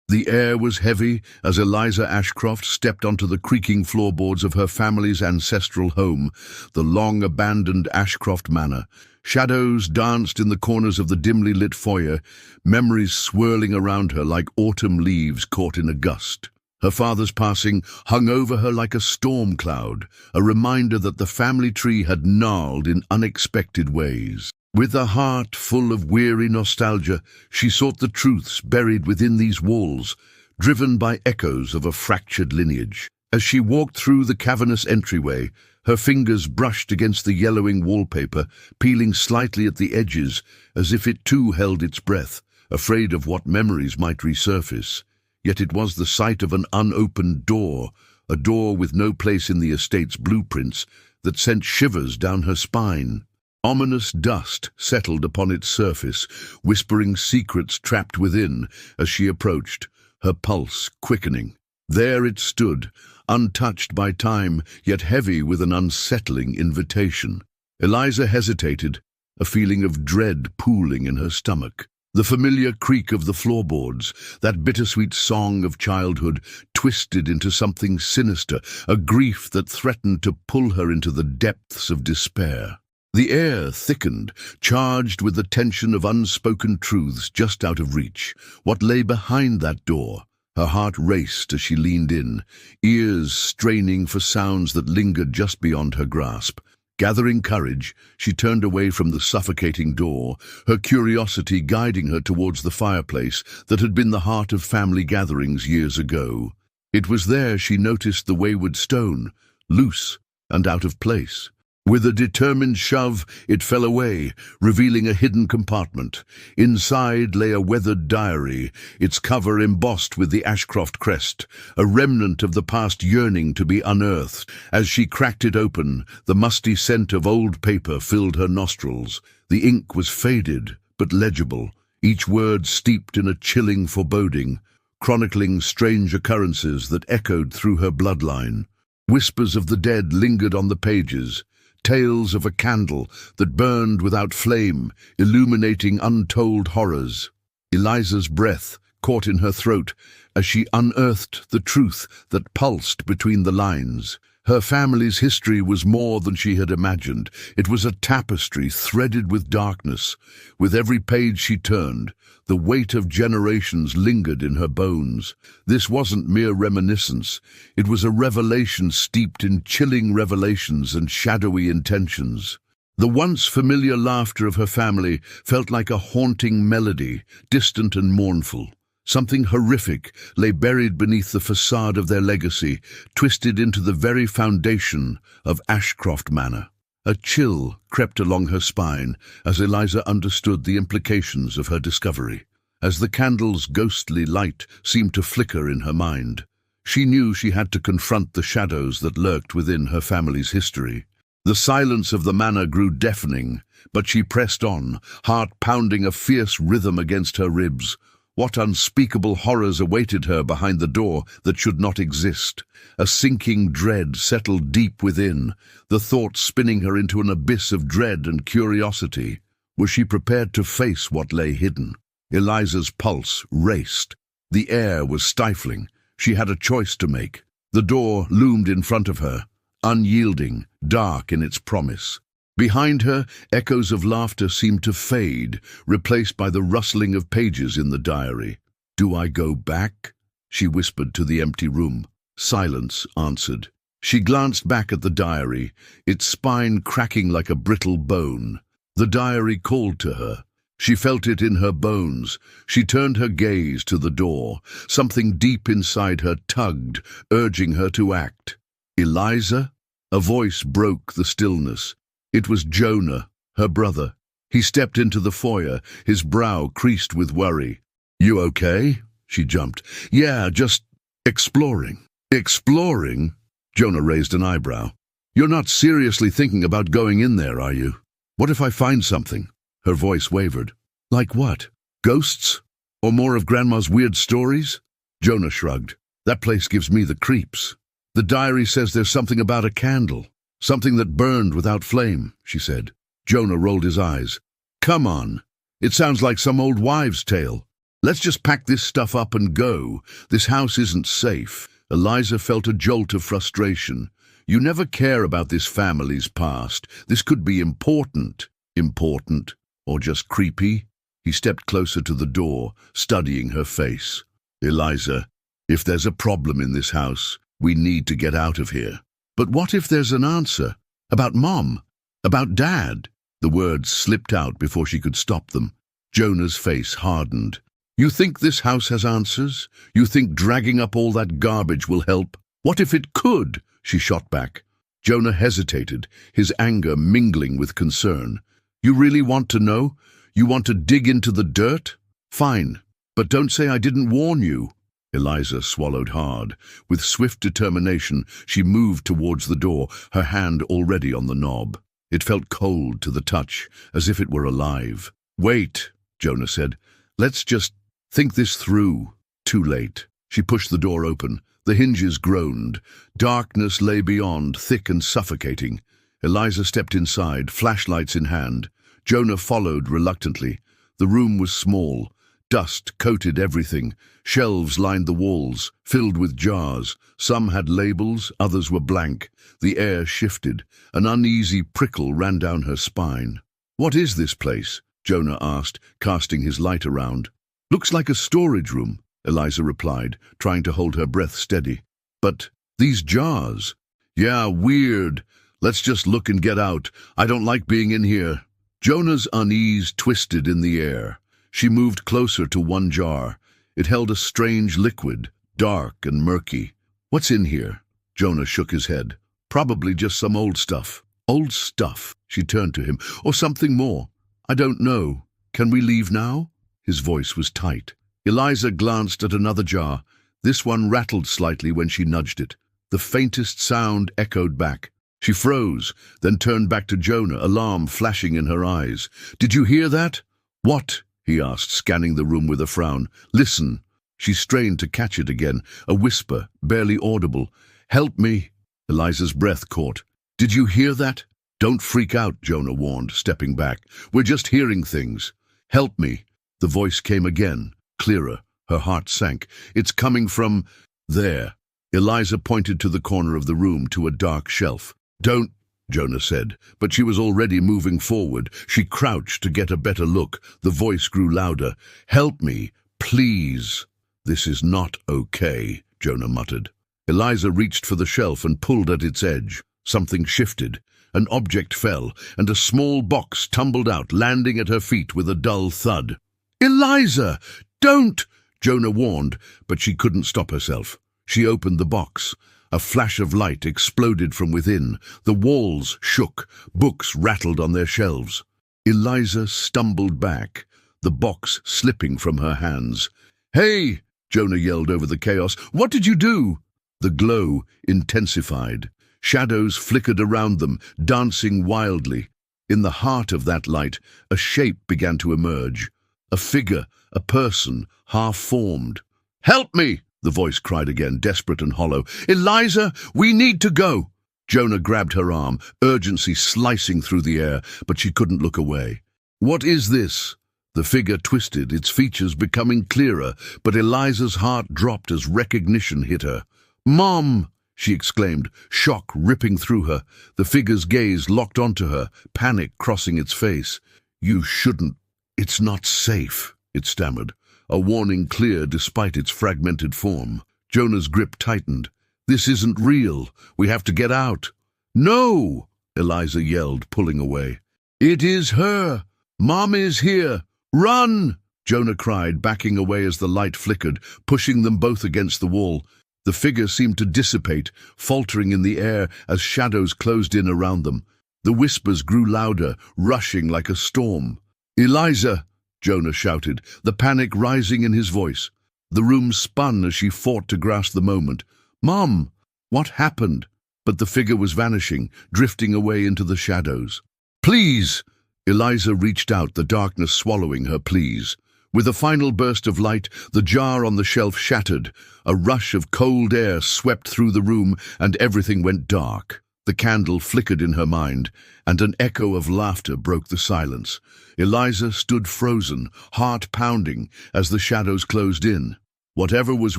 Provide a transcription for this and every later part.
The air was heavy as Eliza Ashcroft stepped onto the creaking floorboards of her family's ancestral home, the long-abandoned Ashcroft Manor. Shadows danced in the corners of the dimly lit foyer, memories swirling around her like autumn leaves caught in a gust. Her father's passing hung over her like a storm cloud, a reminder that the family tree had gnarled in unexpected ways. With a heart full of weary nostalgia, she sought the truths buried within these walls, driven by echoes of a fractured lineage. As she walked through the cavernous entryway, her fingers brushed against the yellowing wallpaper, peeling slightly at the edges, as if it too held its breath, afraid of what memories might resurface. Yet it was the sight of an unopened door, a door with no place in the estate's blueprints, that sent shivers down her spine. Ominous dust settled upon its surface, whispering secrets trapped within as she approached, her pulse quickening. There it stood, untouched by time, yet heavy with an unsettling invitation. Eliza hesitated, a feeling of dread pooling in her stomach. The familiar creak of the floorboards, that bittersweet song of childhood, twisted into something sinister, a grief that threatened to pull her into the depths of despair. The air thickened, charged with the tension of unspoken truths just out of reach. What lay behind that door? Her heart raced as she leaned in, ears straining for sounds that lingered just beyond her grasp. Gathering courage, she turned away from the suffocating door, her curiosity guiding her towards the fireplace that had been the heart of family gatherings years ago. It was there she noticed the wayward stone, loose and out of place. With a determined shove, it fell away, revealing a hidden compartment. Inside lay a weathered diary, its cover embossed with the Ashcroft crest, a remnant of the past yearning to be unearthed. As she cracked it open, the musty scent of old paper filled her nostrils. The ink was faded, but legible, each word steeped in a chilling foreboding, chronicling strange occurrences that echoed through her bloodline. Whispers of the dead lingered on the pages, tales of a candle that burned without flame, illuminating untold horrors. Eliza's breath caught in her throat as she unearthed the truth that pulsed between the lines. Her family's history was more than she had imagined. It was a tapestry threaded with darkness. With every page she turned, the weight of generations lingered in her bones. This wasn't mere reminiscence. It was a revelation steeped in chilling revelations and shadowy intentions. The once familiar laughter of her family felt like a haunting melody, distant and mournful. Something horrific lay buried beneath the facade of their legacy, twisted into the very foundation of Ashcroft Manor. A chill crept along her spine as Eliza understood the implications of her discovery. As the candle's ghostly light seemed to flicker in her mind, she knew she had to confront the shadows that lurked within her family's history. The silence of the manor grew deafening, but she pressed on, heart pounding a fierce rhythm against her ribs. What unspeakable horrors awaited her behind the door that should not exist? A sinking dread settled deep within, the thought spinning her into an abyss of dread and curiosity. Was she prepared to face what lay hidden? Eliza's pulse raced. The air was stifling. She had a choice to make. The door loomed in front of her, unyielding, dark in its promise. Behind her, echoes of laughter seemed to fade, replaced by the rustling of pages in the diary. "Do I go back?" she whispered to the empty room. Silence answered. She glanced back at the diary, its spine cracking like a brittle bone. The diary called to her. She felt it in her bones. She turned her gaze to the door. Something deep inside her tugged, urging her to act. "Eliza?" A voice broke the stillness. It was Jonah, her brother. He stepped into the foyer, his brow creased with worry. "You okay?" She jumped. "Yeah, just exploring." "Exploring?" Jonah raised an eyebrow. "You're not seriously thinking about going in there, are you? What if I find something?" Her voice wavered. "Like what? Ghosts? Or more of Grandma's weird stories?" Jonah shrugged. "That place gives me the creeps. The diary says there's something about a candle. Something that burned without flame," she said. Jonah rolled his eyes. "Come on. It sounds like some old wives' tale." Let's just pack this stuff up and go. This house isn't safe. Eliza felt a jolt of frustration. You never care about this family's past. This could be important. Important, or just creepy? He stepped closer to the door, studying her face. Eliza, if there's a problem in this house, we need to get out of here. But what if there's an answer? About Mom? About Dad? The words slipped out before she could stop them. Jonah's face hardened. You think this house has answers? You think dragging up all that garbage will help? What if it could? She shot back. Jonah hesitated, his anger mingling with concern. You really want to know? You want to dig into the dirt? Fine, but don't say I didn't warn you. Eliza swallowed hard. With swift determination, she moved towards the door, her hand already on the knob. It felt cold to the touch, as if it were alive. Wait, Jonah said. Let's just think this through. Too late. She pushed the door open. The hinges groaned. Darkness lay beyond, thick and suffocating. Eliza stepped inside, flashlights in hand. Jonah followed reluctantly. The room was small. Dust coated everything. Shelves lined the walls, filled with jars. Some had labels, others were blank. The air shifted. An uneasy prickle ran down her spine. What is this place? Jonah asked, casting his light around. Looks like a storage room, Eliza replied, trying to hold her breath steady. But these jars? Yeah, weird. Let's just look and get out. I don't like being in here. Jonah's unease twisted in the air. She moved closer to one jar. It held a strange liquid, dark and murky. What's in here? Jonah shook his head. Probably just some old stuff. Old stuff, she turned to him. Or something more. I don't know. Can we leave now? His voice was tight. Eliza glanced at another jar. This one rattled slightly when she nudged it. The faintest sound echoed back. She froze, then turned back to Jonah, alarm flashing in her eyes. Did you hear that? What? He asked, scanning the room with a frown. Listen. She strained to catch it again, a whisper, barely audible. Help me. Eliza's breath caught. Did you hear that? Don't freak out, Jonah warned, stepping back. We're just hearing things. Help me. The voice came again, clearer. Her heart sank. It's coming from there. Eliza pointed to the corner of the room, to a dark shelf. Don't, Jonah said, but she was already moving forward. She crouched to get a better look. The voice grew louder. Help me, please. This is not okay, Jonah muttered. Eliza reached for the shelf and pulled at its edge. Something shifted. An object fell, and a small box tumbled out, landing at her feet with a dull thud. Eliza! Don't! Jonah warned, but she couldn't stop herself. She opened the box. A flash of light exploded from within. The walls shook. Books rattled on their shelves. Eliza stumbled back, the box slipping from her hands. Hey! Jonah yelled over the chaos. What did you do? The glow intensified. Shadows flickered around them, dancing wildly. In the heart of that light, a shape began to emerge. A figure, a person, half-formed. Help me! The voice cried again, desperate and hollow. Eliza, we need to go! Jonah grabbed her arm, urgency slicing through the air, but she couldn't look away. What is this? The figure twisted, its features becoming clearer, but Eliza's heart dropped as recognition hit her. Mom! She exclaimed, shock ripping through her. The figure's gaze locked onto her, panic crossing its face. You shouldn't. It's not safe, it stammered, a warning clear despite its fragmented form. Jonah's grip tightened. This isn't real. We have to get out. No! Eliza yelled, pulling away. It is her! Mom is here! Run! Jonah cried, backing away as the light flickered, pushing them both against the wall. The figure seemed to dissipate, faltering in the air as shadows closed in around them. The whispers grew louder, rushing like a storm. Eliza! Jonah shouted, the panic rising in his voice. The room spun as she fought to grasp the moment. Mom! What happened? But the figure was vanishing, drifting away into the shadows. Please! Eliza reached out, the darkness swallowing her pleas. With a final burst of light, the jar on the shelf shattered. A rush of cold air swept through the room, and everything went dark. The candle flickered in her mind, and an echo of laughter broke the silence. Eliza stood frozen, heart pounding, as the shadows closed in. Whatever was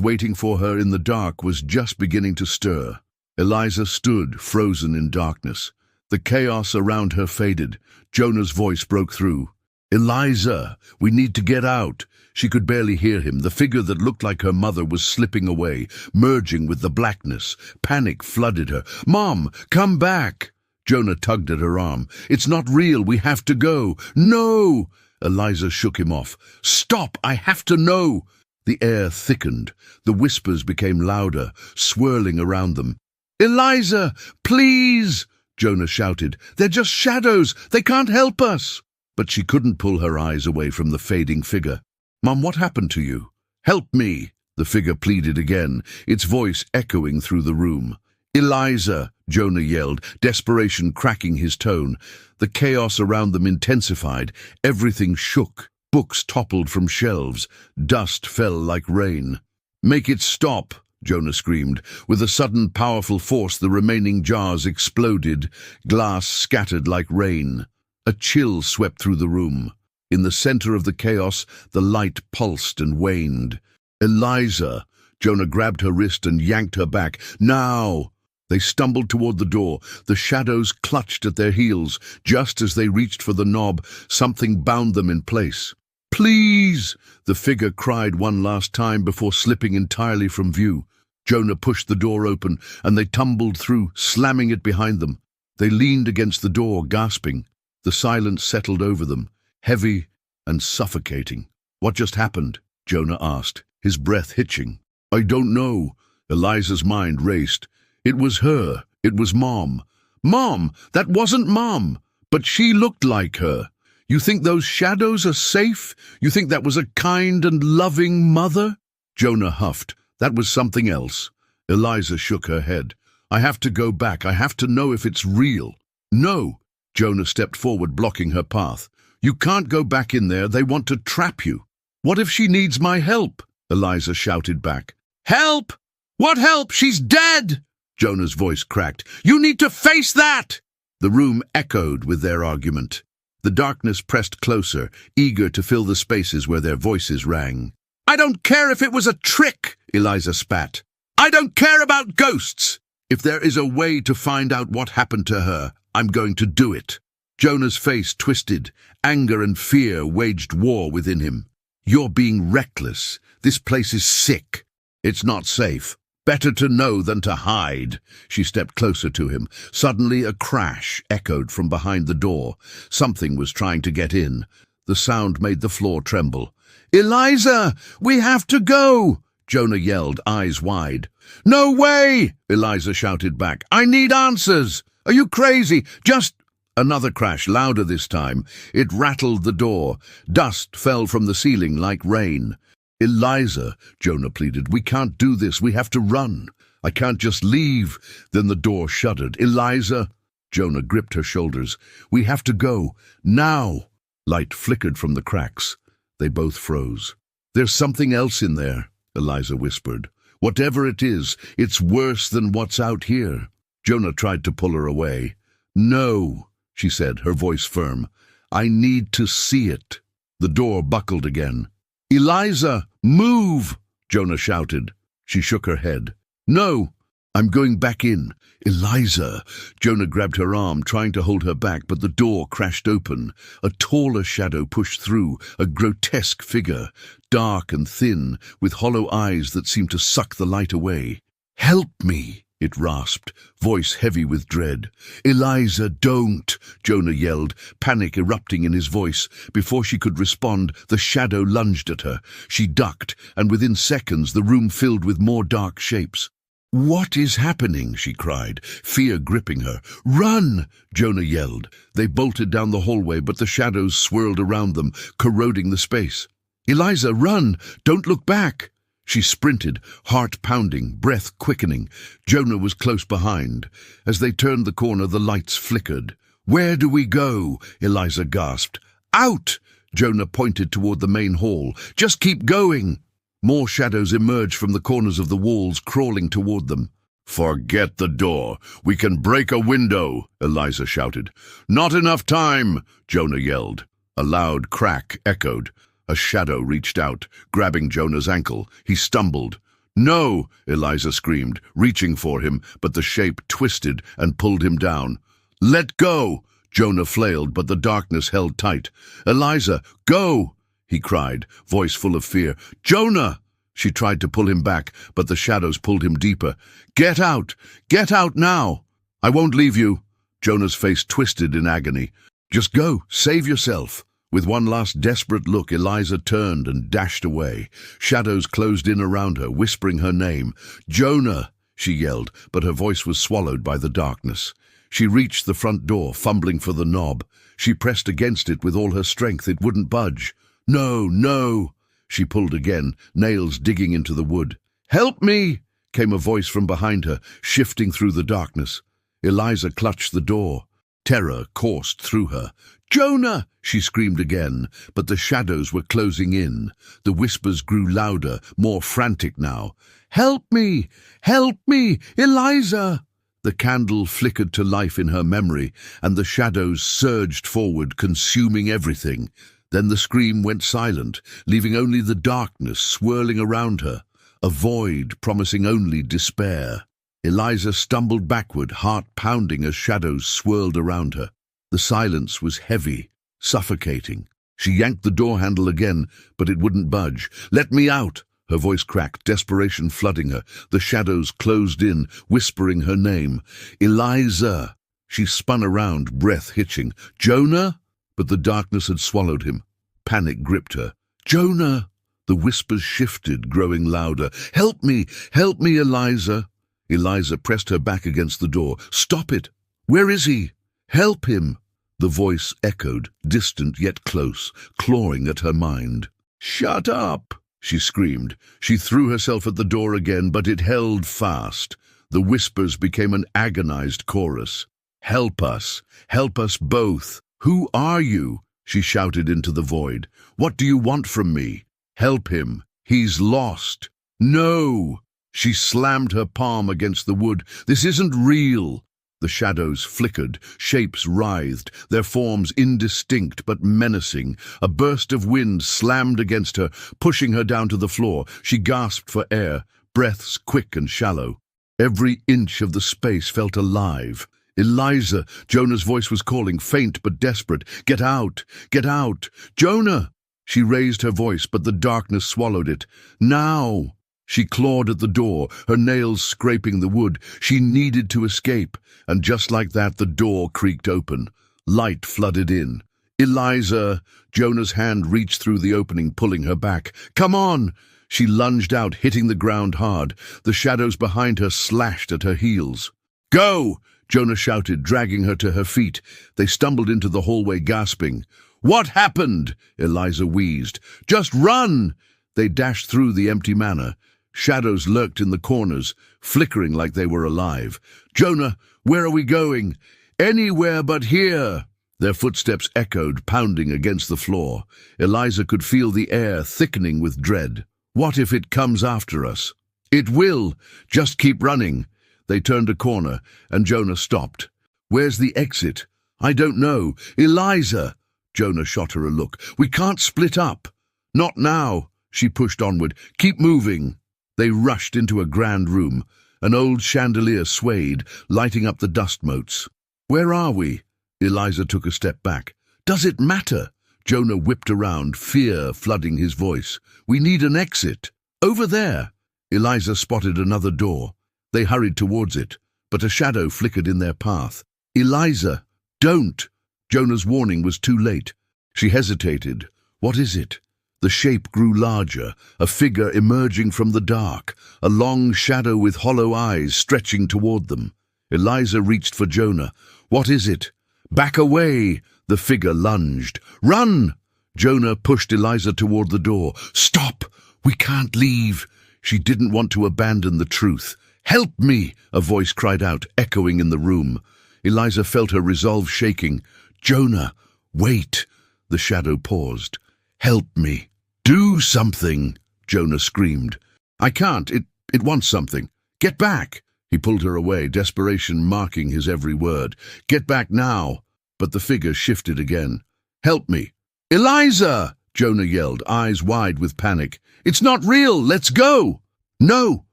waiting for her in the dark was just beginning to stir. Eliza stood, frozen in darkness. The chaos around her faded. Jonah's voice broke through. "Eliza, we need to get out." She could barely hear him. The figure that looked like her mother was slipping away, merging with the blackness. Panic flooded her. "Mom, come back!" Jonah tugged at her arm. "It's not real. We have to go." "No!" Eliza shook him off. "Stop! I have to know!" The air thickened. The whispers became louder, swirling around them. "Eliza, please!" Jonah shouted. "They're just shadows. They can't help us." But she couldn't pull her eyes away from the fading figure. "Mom, what happened to you?" "Help me!" The figure pleaded again, its voice echoing through the room. "Eliza!" Jonah yelled, desperation cracking his tone. The chaos around them intensified. Everything shook. Books toppled from shelves. Dust fell like rain. "Make it stop!" Jonah screamed. With a sudden powerful force, the remaining jars exploded. Glass scattered like rain. A chill swept through the room. In the center of the chaos, the light pulsed and waned. "Eliza!" Jonah grabbed her wrist and yanked her back. "Now!" They stumbled toward the door. The shadows clutched at their heels. Just as they reached for the knob, something bound them in place. "Please!" The figure cried one last time before slipping entirely from view. Jonah pushed the door open, and they tumbled through, slamming it behind them. They leaned against the door, gasping. The silence settled over them, heavy and suffocating. "What just happened?" Jonah asked, his breath hitching. "I don't know." Eliza's mind raced. "It was her. It was Mom." "Mom! That wasn't Mom!" "But she looked like her." "You think those shadows are safe? You think that was a kind and loving mother?" Jonah huffed. "That was something else." Eliza shook her head. "I have to go back. I have to know if it's real." "No." Jonah stepped forward, blocking her path. "You can't go back in there. They want to trap you." "What if she needs my help?" Eliza shouted back. "Help? What help? She's dead!" Jonah's voice cracked. "You need to face that!" The room echoed with their argument. The darkness pressed closer, eager to fill the spaces where their voices rang. "I don't care if it was a trick," Eliza spat. "I don't care about ghosts. If there is a way to find out what happened to her, I'm going to do it." Jonah's face twisted. Anger and fear waged war within him. "You're being reckless. This place is sick. It's not safe. Better to know than to hide." She stepped closer to him. Suddenly a crash echoed from behind the door. Something was trying to get in. The sound made the floor tremble. "Eliza, we have to go!" Jonah yelled, eyes wide. "No way!" Eliza shouted back. "I need answers! Are you crazy? Just—" Another crash, louder this time. It rattled the door. Dust fell from the ceiling like rain. "Eliza," Jonah pleaded, "we can't do this. We have to run. I can't just leave." Then the door shuddered. "Eliza," Jonah gripped her shoulders, "we have to go. Now." Light flickered from the cracks. They both froze. "There's something else in there," Eliza whispered. "Whatever it is, it's worse than what's out here." Jonah tried to pull her away. "No," she said, her voice firm. "I need to see it." The door buckled again. "Eliza, move!" Jonah shouted. She shook her head. "No, I'm going back in." "Eliza!" Jonah grabbed her arm, trying to hold her back, but the door crashed open. A taller shadow pushed through, a grotesque figure, dark and thin, with hollow eyes that seemed to suck the light away. "Help me!" it rasped, voice heavy with dread. "Eliza, don't!" Jonah yelled, panic erupting in his voice. Before she could respond, the shadow lunged at her. She ducked, and within seconds the room filled with more dark shapes. "What is happening?" she cried, fear gripping her. "Run!" Jonah yelled. They bolted down the hallway, but the shadows swirled around them, corroding the space. "Eliza, run! Don't look back!" She sprinted, heart pounding, breath quickening. Jonah was close behind. As they turned the corner, the lights flickered. "Where do we go?" Eliza gasped. "Out!" Jonah pointed toward the main hall. "Just keep going!" More shadows emerged from the corners of the walls, crawling toward them. Forget the door. We can break a window, Eliza shouted. Not enough time, Jonah yelled. A loud crack echoed. A shadow reached out, grabbing Jonah's ankle. He stumbled. No, Eliza screamed, reaching for him, but the shape twisted and pulled him down. Let go! Jonah flailed, but the darkness held tight. Eliza, go! He cried, voice full of fear. Jonah! She tried to pull him back, but the shadows pulled him deeper. Get out! Get out now! I won't leave you. Jonah's face twisted in agony. Just go, save yourself. With one last desperate look, Eliza turned and dashed away. Shadows closed in around her, whispering her name. Jonah! She yelled, but her voice was swallowed by the darkness. She reached the front door, fumbling for the knob. She pressed against it with all her strength. It wouldn't budge. No, no! She pulled again, nails digging into the wood. Help me! Came a voice from behind her, shifting through the darkness. Eliza clutched the door. Terror coursed through her. Jonah! She screamed again, but the shadows were closing in. The whispers grew louder, more frantic now. Help me! Help me! Eliza! The candle flickered to life in her memory, and the shadows surged forward, consuming everything. Then the scream went silent, leaving only the darkness swirling around her, a void promising only despair. Eliza stumbled backward, heart pounding as shadows swirled around her. The silence was heavy, suffocating. She yanked the door handle again, but it wouldn't budge. Let me out! Her voice cracked, desperation flooding her. The shadows closed in, whispering her name. Eliza! She spun around, breath hitching. Jonah? But the darkness had swallowed him. Panic gripped her. Jonah! The whispers shifted, growing louder. Help me! Help me, Eliza! Eliza pressed her back against the door. Stop it! Where is he? Help him! The voice echoed, distant yet close, clawing at her mind. Shut up! She screamed. She threw herself at the door again, but it held fast. The whispers became an agonized chorus. Help us! Help us both! Who are you? She shouted into the void. What do you want from me? Help him. He's lost. No! She slammed her palm against the wood. This isn't real. The shadows flickered, shapes writhed, their forms indistinct but menacing. A burst of wind slammed against her, pushing her down to the floor. She gasped for air, breaths quick and shallow. Every inch of the space felt alive. Eliza! Jonah's voice was calling, faint but desperate. Get out! Get out! Jonah! She raised her voice, but the darkness swallowed it. Now! She clawed at the door, her nails scraping the wood. She needed to escape, and just like that the door creaked open. Light flooded in. Eliza! Jonah's hand reached through the opening, pulling her back. Come on! She lunged out, hitting the ground hard. The shadows behind her slashed at her heels. Go! Jonah shouted, dragging her to her feet. They stumbled into the hallway, gasping. What happened? Eliza wheezed. Just run! They dashed through the empty manor. Shadows lurked in the corners, flickering like they were alive. Jonah, where are we going? Anywhere but here! Their footsteps echoed, pounding against the floor. Eliza could feel the air thickening with dread. What if it comes after us? It will! Just keep running. They turned a corner, and Jonah stopped. Where's the exit? I don't know. Eliza! Jonah shot her a look. We can't split up. Not now. She pushed onward. Keep moving. They rushed into a grand room. An old chandelier swayed, lighting up the dust motes. Where are we? Eliza took a step back. Does it matter? Jonah whipped around, fear flooding his voice. We need an exit. Over there. Eliza spotted another door. They hurried towards it, but a shadow flickered in their path. Eliza, don't! Jonah's warning was too late. She hesitated. What is it? The shape grew larger, a figure emerging from the dark, a long shadow with hollow eyes stretching toward them. Eliza reached for Jonah. What is it? Back away! The figure lunged. Run! Jonah pushed Eliza toward the door. Stop! We can't leave! She didn't want to abandon the truth. Help me! A voice cried out, echoing in the room. Eliza felt her resolve shaking. Jonah, wait! The shadow paused. Help me! Do something! Jonah screamed. I can't. It wants something. Get back! He pulled her away, desperation marking his every word. "Get back now!" But the figure shifted again. "Help me!" "Eliza!" Jonah yelled, eyes wide with panic. "It's not real! Let's go!" "No!"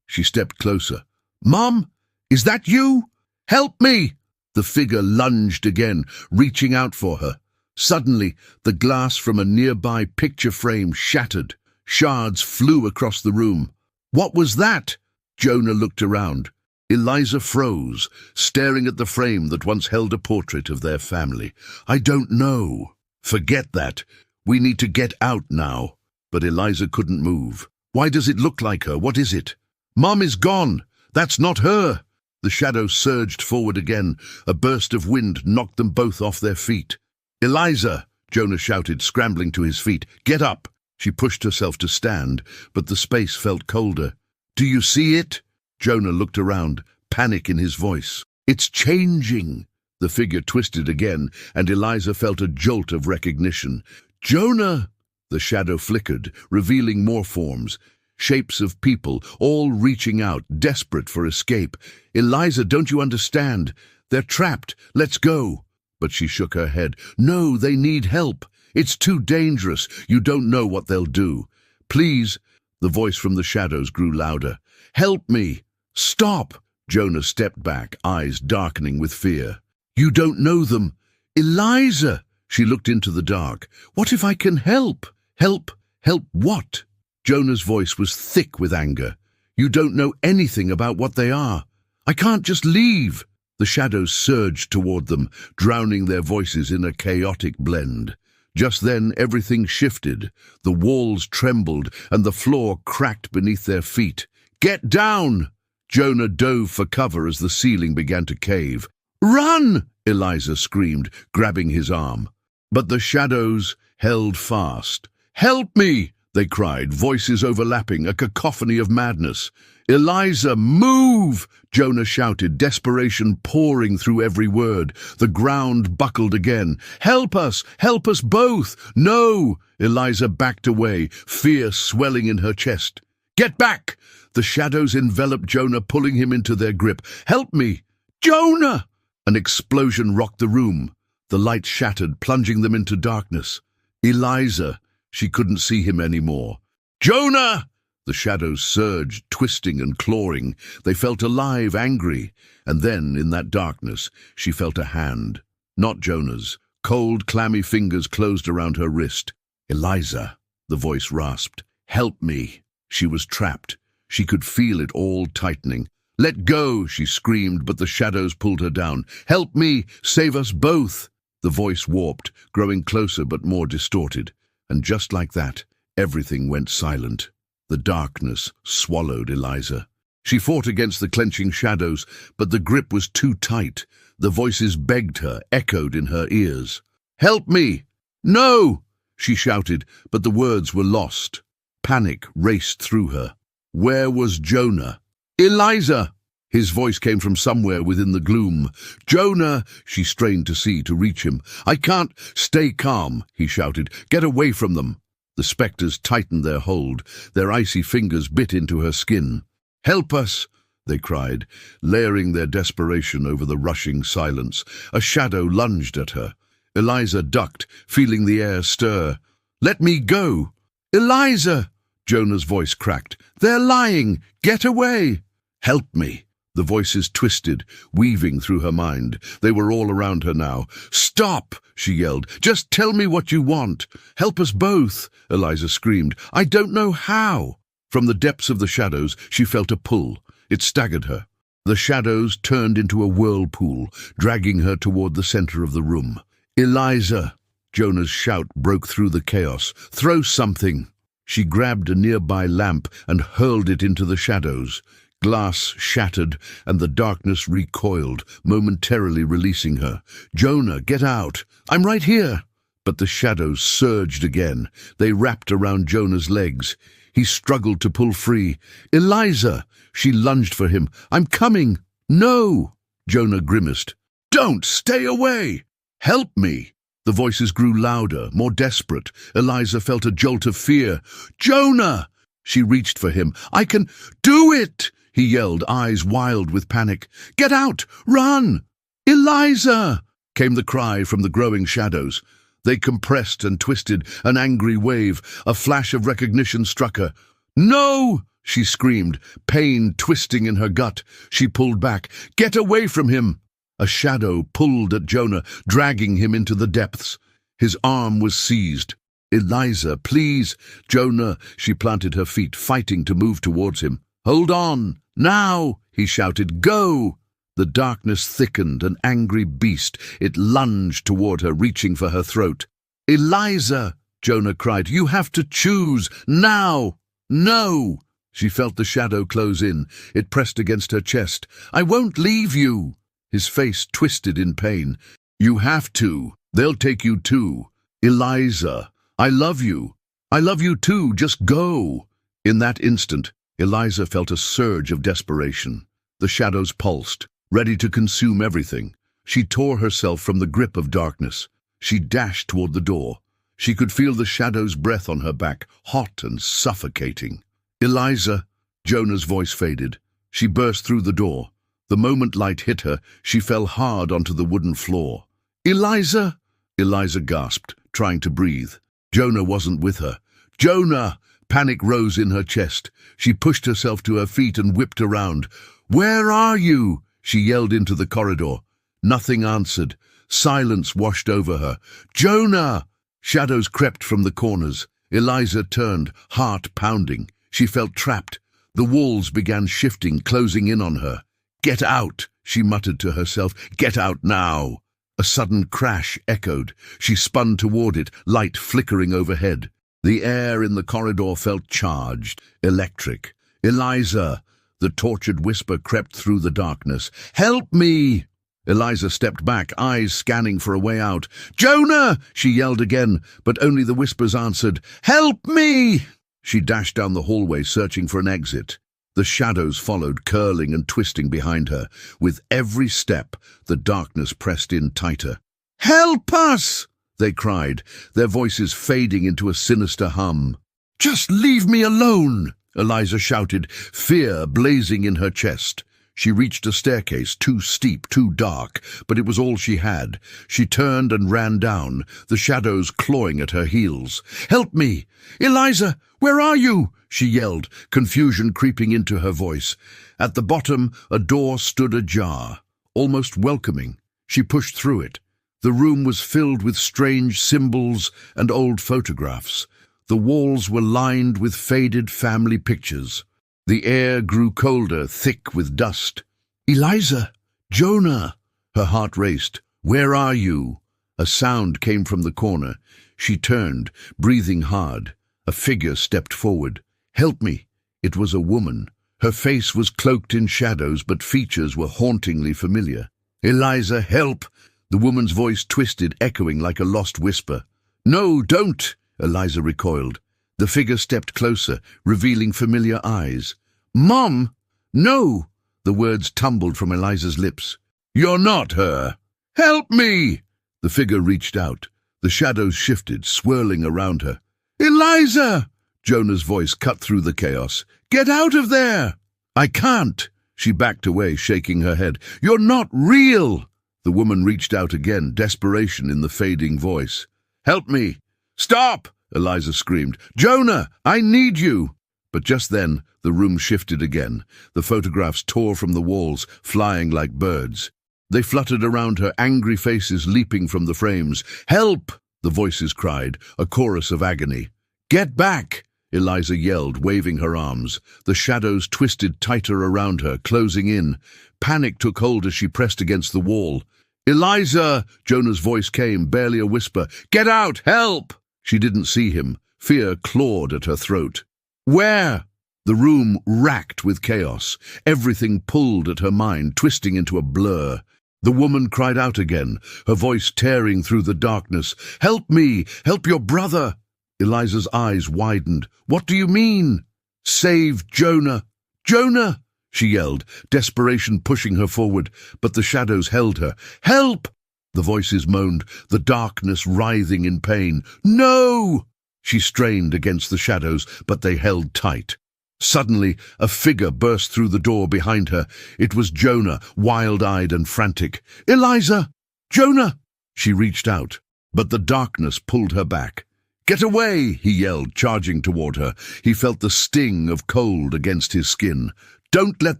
She stepped closer. "Mom? Is that you? Help me!" The figure lunged again, reaching out for her. Suddenly, the glass from a nearby picture frame shattered. Shards flew across the room. "What was that?" Jonah looked around. Eliza froze, staring at the frame that once held a portrait of their family. "I don't know." "Forget that. We need to get out now." But Eliza couldn't move. "Why does it look like her? What is it?" "Mom is gone. That's not her." The shadow surged forward again. A burst of wind knocked them both off their feet. "Eliza!" Jonah shouted, scrambling to his feet. "Get up!" She pushed herself to stand, but the space felt colder. "Do you see it?" Jonah looked around, panic in his voice. "It's changing." The figure twisted again, and Eliza felt a jolt of recognition. "Jonah!" The shadow flickered, revealing more forms. Shapes of people, all reaching out, desperate for escape. "Eliza, don't you understand? They're trapped. Let's go." But she shook her head. "No, they need help. It's too dangerous. You don't know what they'll do. Please." The voice from the shadows grew louder. "Help me." "Stop." Jonah stepped back, eyes darkening with fear. "You don't know them." "Eliza." She looked into the dark. "What if I can help?" "Help? Help what?" Jonah's voice was thick with anger. "You don't know anything about what they are. I can't just leave." The shadows surged toward them, drowning their voices in a chaotic blend. Just then everything shifted. The walls trembled and the floor cracked beneath their feet. "Get down!" Jonah dove for cover as the ceiling began to cave. "Run!" Eliza screamed, grabbing his arm. But the shadows held fast. "Help me!" they cried, voices overlapping, a cacophony of madness. "Eliza, move!" Jonah shouted, desperation pouring through every word. The ground buckled again. "Help us! Help us both!" "No!" Eliza backed away, fear swelling in her chest. "Get back!" The shadows enveloped Jonah, pulling him into their grip. "Help me!" "Jonah!" An explosion rocked the room. The light shattered, plunging them into darkness. "Eliza!" She couldn't see him anymore. "Jonah!" The shadows surged, twisting and clawing. They felt alive, angry. And then, in that darkness, she felt a hand. Not Jonah's. Cold, clammy fingers closed around her wrist. "Eliza," the voice rasped. "Help me." She was trapped. She could feel it all tightening. "Let go," she screamed, but the shadows pulled her down. "Help me! Save us both!" The voice warped, growing closer but more distorted. And just like that, everything went silent. The darkness swallowed Eliza. She fought against the clenching shadows, but the grip was too tight. The voices begged her, echoed in her ears. "Help me!" "No!" she shouted, but the words were lost. Panic raced through her. Where was Jonah? "Eliza!" His voice came from somewhere within the gloom. "Jonah!" She strained to see, to reach him. "I can't." "Stay calm," he shouted. "Get away from them." The specters tightened their hold. Their icy fingers bit into her skin. "Help us!" they cried, layering their desperation over the rushing silence. A shadow lunged at her. Eliza ducked, feeling the air stir. "Let me go!" "Eliza!" Jonah's voice cracked. "They're lying! Get away!" "Help me!" The voices twisted, weaving through her mind. They were all around her now. "Stop!" she yelled. "Just tell me what you want." "Help us both!" Eliza screamed. "I don't know how." From the depths of the shadows, she felt a pull. It staggered her. The shadows turned into a whirlpool, dragging her toward the center of the room. "Eliza!" Jonah's shout broke through the chaos. "Throw something!" She grabbed a nearby lamp and hurled it into the shadows. Glass shattered, and the darkness recoiled, momentarily releasing her. "Jonah, get out!" "I'm right here!" But the shadows surged again. They wrapped around Jonah's legs. He struggled to pull free. "Eliza!" She lunged for him. "I'm coming!" "No!" Jonah grimaced. "Don't! Stay away!" "Help me!" The voices grew louder, more desperate. Eliza felt a jolt of fear. "Jonah!" She reached for him. "I can do it!" he yelled, eyes wild with panic. "Get out! Run! Eliza!" came the cry from the growing shadows. They compressed and twisted, an angry wave. A flash of recognition struck her. "No!" she screamed, pain twisting in her gut. She pulled back. "Get away from him!" A shadow pulled at Jonah, dragging him into the depths. His arm was seized. "Eliza, please!" "Jonah!" She planted her feet, fighting to move towards him. "Hold on! Now!" he shouted. "Go!" The darkness thickened, an angry beast. It lunged toward her, reaching for her throat. "Eliza!" Jonah cried. "You have to choose! Now! No!" She felt the shadow close in. It pressed against her chest. "I won't leave you!" His face twisted in pain. "You have to. They'll take you too. Eliza, I love you. I love you too. Just go." In that instant, Eliza felt a surge of desperation. The shadows pulsed, ready to consume everything. She tore herself from the grip of darkness. She dashed toward the door. She could feel the shadow's breath on her back, hot and suffocating. "Eliza!" Jonah's voice faded. She burst through the door. The moment light hit her, she fell hard onto the wooden floor. "Eliza!" Eliza gasped, trying to breathe. Jonah wasn't with her. "Jonah!" Panic rose in her chest. She pushed herself to her feet and whipped around. "Where are you?" she yelled into the corridor. Nothing answered. Silence washed over her. "Jonah!" Shadows crept from the corners. Eliza turned, heart pounding. She felt trapped. The walls began shifting, closing in on her. "Get out!" she muttered to herself. "Get out now!" A sudden crash echoed. She spun toward it, light flickering overhead. The air in the corridor felt charged, electric. "Eliza!" The tortured whisper crept through the darkness. "Help me!" Eliza stepped back, eyes scanning for a way out. "Jonah!" she yelled again, but only the whispers answered. "Help me!" She dashed down the hallway, searching for an exit. The shadows followed, curling and twisting behind her. With every step, the darkness pressed in tighter. "Help us!" they cried, their voices fading into a sinister hum. "Just leave me alone!" Eliza shouted, fear blazing in her chest. She reached a staircase, too steep, too dark, but it was all she had. She turned and ran down, the shadows clawing at her heels. "Help me! Eliza, where are you?" she yelled, confusion creeping into her voice. At the bottom, a door stood ajar, almost welcoming. She pushed through it. The room was filled with strange symbols and old photographs. The walls were lined with faded family pictures. The air grew colder, thick with dust. "Eliza! Jonah!" Her heart raced. "Where are you?" A sound came from the corner. She turned, breathing hard. A figure stepped forward. "Help me!" It was a woman. Her face was cloaked in shadows, but features were hauntingly familiar. "Eliza, help!" The woman's voice twisted, echoing like a lost whisper. "No, don't!" Eliza recoiled. The figure stepped closer, revealing familiar eyes. "Mom! No!" The words tumbled from Eliza's lips. "You're not her! Help me!" The figure reached out. The shadows shifted, swirling around her. "Eliza!" Jonah's voice cut through the chaos. "Get out of there!" "I can't!" She backed away, shaking her head. "You're not real!" The woman reached out again, desperation in the fading voice. "Help me!" "Stop!" Eliza screamed. "Jonah, I need you!" But just then, the room shifted again. The photographs tore from the walls, flying like birds. They fluttered around her, angry faces leaping from the frames. "Help!" the voices cried, a chorus of agony. "Get back!" Eliza yelled, waving her arms. The shadows twisted tighter around her, closing in. Panic took hold as she pressed against the wall. "Eliza!" Jonah's voice came, barely a whisper. "Get out! Help!" She didn't see him. Fear clawed at her throat. "Where?" The room racked with chaos. Everything pulled at her mind, twisting into a blur. The woman cried out again, her voice tearing through the darkness. "Help me! Help your brother!" Eliza's eyes widened. "What do you mean?" "Save Jonah! Jonah!" she yelled, desperation pushing her forward, but the shadows held her. "Help!" The voices moaned, the darkness writhing in pain. "No!" She strained against the shadows, but they held tight. Suddenly, a figure burst through the door behind her. It was Jonah, wild-eyed and frantic. "Eliza! Jonah!" She reached out, but the darkness pulled her back. "Get away!" he yelled, charging toward her. He felt the sting of cold against his skin. "Don't let